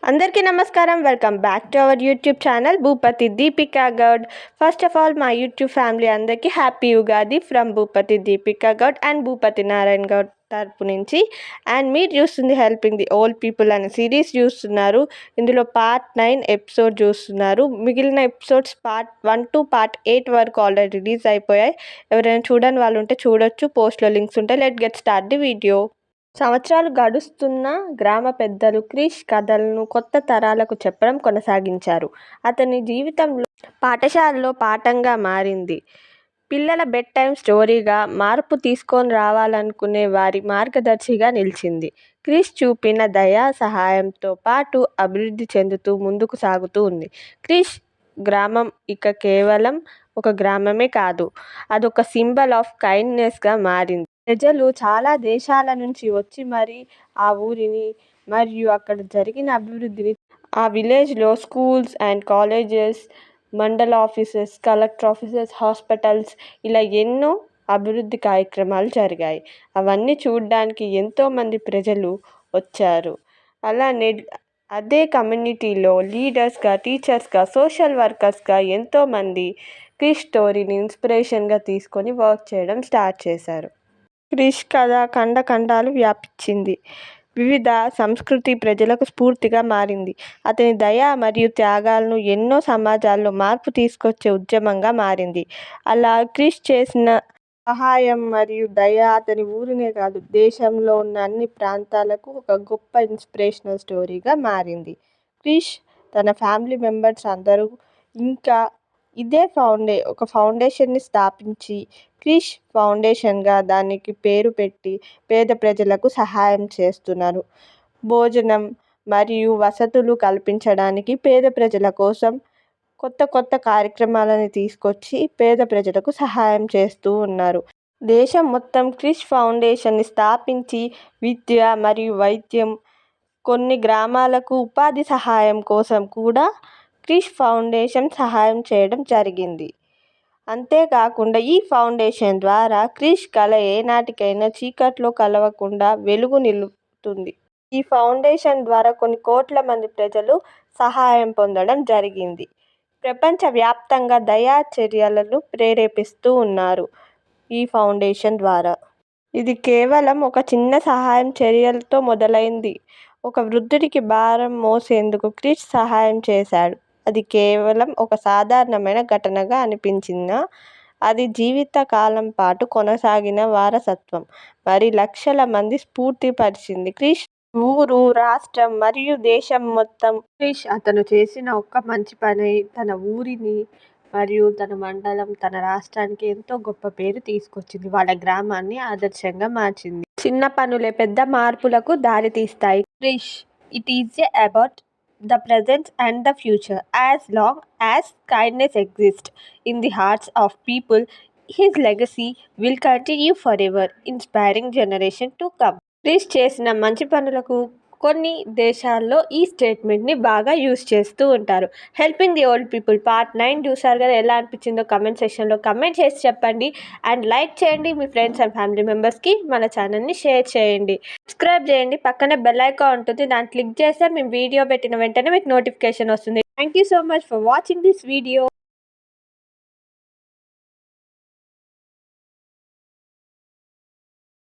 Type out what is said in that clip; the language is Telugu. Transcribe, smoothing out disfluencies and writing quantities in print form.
అందరికీ నమస్కారం. Welcome back to our YouTube channel Bhupathi Deepika Goud. First of all మా యూట్యూబ్ ఫ్యామిలీ అందరికీ happy Ugadi from Bhupathi Deepika Goud and Bhupathi Narayana Goud తరపు నుంచి. అండ్ మీరు చూస్తుంది హెల్పింగ్ ది ఓల్డ్ పీపుల్ అనే సిరీస్ చూస్తున్నారు. ఇందులో పార్ట్ 9 ఎపిసోడ్ చూస్తున్నారు. మిగిలిన ఎపిసోడ్స్ పార్ట్ 1 to పార్ట్ 8 వరకు ఆల్రెడీ రిలీజ్ అయిపోయాయి. ఎవరైనా చూడని వాళ్ళు ఉంటే చూడొచ్చు. పోస్ట్లో లింక్స్ ఉంటాయి. Let get start the video. సంవత్సరాలు గడుస్తున్న గ్రామ పెద్దలు క్రిష్ కథలను కొత్త తరాలకు చెప్పడం కొనసాగించారు. అతని జీవితంలో పాఠశాలలో పాఠంగా మారింది. పిల్లల బెడ్ టైమ్ స్టోరీగా, మార్పు తీసుకొని రావాలనుకునే వారి మార్గదర్శిగా నిలిచింది. క్రిష్ చూపిన దయ, సహాయంతో పాటు అభివృద్ధి చెందుతూ ముందుకు సాగుతూ ఉంది. క్రిష్ గ్రామం ఇక కేవలం ఒక గ్రామమే కాదు, అదొక సింబల్ ఆఫ్ కైండ్నెస్గా మారింది. ప్రజలు చాలా దేశాల నుంచి వచ్చి మరీ ఆ ఊరిని మరియు అక్కడ జరిగిన అభివృద్ధిని, ఆ విలేజ్లో స్కూల్స్ అండ్ కాలేజెస్, మండల ఆఫీసెస్, కలెక్టర్ ఆఫీసెస్, హాస్పిటల్స్ ఇలా ఎన్నో అభివృద్ధి కార్యక్రమాలు జరిగాయి. అవన్నీ చూడడానికి ఎంతోమంది ప్రజలు వచ్చారు. అలానే అదే కమ్యూనిటీలో లీడర్స్గా, టీచర్స్గా, సోషల్ వర్కర్స్గా ఎంతోమంది క్రిష్ స్టోరీని ఇన్స్పిరేషన్గా తీసుకొని వర్క్ చేయడం స్టార్ట్ చేశారు. క్రిష్ కథ ఖండాలు వ్యాపించింది. వివిధ సంస్కృతి ప్రజలకు స్ఫూర్తిగా మారింది. అతని దయ మరియు త్యాగాలను ఎన్నో సమాజాల్లో మార్పు తీసుకొచ్చే ఉద్యమంగా మారింది. అలా క్రిష్ చేసిన సహాయం మరియు దయ అతని ఊరినే కాదు, దేశంలో ఉన్న అన్ని ప్రాంతాలకు ఒక గొప్ప ఇన్స్పిరేషనల్ స్టోరీగా మారింది. క్రిష్ తన ఫ్యామిలీ మెంబర్స్ అందరూ ఇంకా ఇదే ఒక ఫౌండేషన్ని స్థాపించి క్రిష్ ఫౌండేషన్గా దానికి పేరు పెట్టి పేద ప్రజలకు సహాయం చేస్తున్నారు. భోజనం మరియు వసతులు కల్పించడానికి, పేద ప్రజల కోసం కొత్త కార్యక్రమాలను తీసుకొచ్చి పేద ప్రజలకు సహాయం చేస్తూ ఉన్నారు. దేశం మొత్తం క్రిష్ ఫౌండేషన్ని స్థాపించి విద్య మరియు వైద్యం, కొన్ని గ్రామాలకు ఉపాధి సహాయం కోసం కూడా క్రిష్ ఫౌండేషన్ సహాయం చేయడం జరిగింది. అంతేకాకుండా ఈ ఫౌండేషన్ ద్వారా క్రిష్ కళ ఏనాటికైనా చీకట్లో కలవకుండా వెలుగు నిలుపుతుంది. ఈ ఫౌండేషన్ ద్వారా కొన్ని కోట్ల మంది ప్రజలు సహాయం పొందడం జరిగింది. ప్రపంచవ్యాప్తంగా దయా చర్యలను ప్రేరేపిస్తూ ఉన్నారు ఈ ఫౌండేషన్ ద్వారా. ఇది కేవలం ఒక చిన్న సహాయం చర్యలతో మొదలైంది. ఒక వృద్ధుడికి భారం మోసేందుకు క్రిష్ సహాయం చేశాడు. అది కేవలం ఒక సాధారణమైన ఘటనగా అనిపించినా అది జీవితకాలం పాటు కొనసాగిన వారసత్వం. మరి లక్షల మంది స్ఫూర్తి పరిచింది. క్రిష్ ఊరు, రాష్ట్రం మరియు దేశం మొత్తం క్రిష్ అతను చేసిన ఒక్క మంచి పని తన ఊరిని మరియు తన మండలం, తన రాష్ట్రానికి ఎంతో గొప్ప పేరు తీసుకొచ్చింది. వాళ్ళ గ్రామాన్ని ఆదర్శంగా మార్చింది. చిన్న పనులే పెద్ద మార్పులకు దారితీస్తాయి. Krish it is about the present and the future. As long as kindness exists in the hearts of people, his legacy will continue forever, inspiring generation to come. Krish చేసిన మంచి పనులకు కొన్ని దేశాల్లో ఈ స్టేట్మెంట్ని బాగా యూజ్ చేస్తూ ఉంటారు. Helping the old people part 9 చూసారు కదా, ఎలా అనిపించిందో కమెంట్ సెక్షన్లో కమెంట్ చేసి చెప్పండి. అండ్ లైక్ చేయండి, మీ ఫ్రెండ్స్ అండ్ ఫ్యామిలీ మెంబర్స్కి మన ఛానల్ని షేర్ చేయండి, సబ్స్క్రైబ్ చేయండి. పక్కనే బెల్ ఐకాన్ ఉంటుంది, దాన్ని క్లిక్ చేస్తే మేము వీడియో పెట్టిన వెంటనే మీకు నోటిఫికేషన్ వస్తుంది. Thank you so much for watching this video.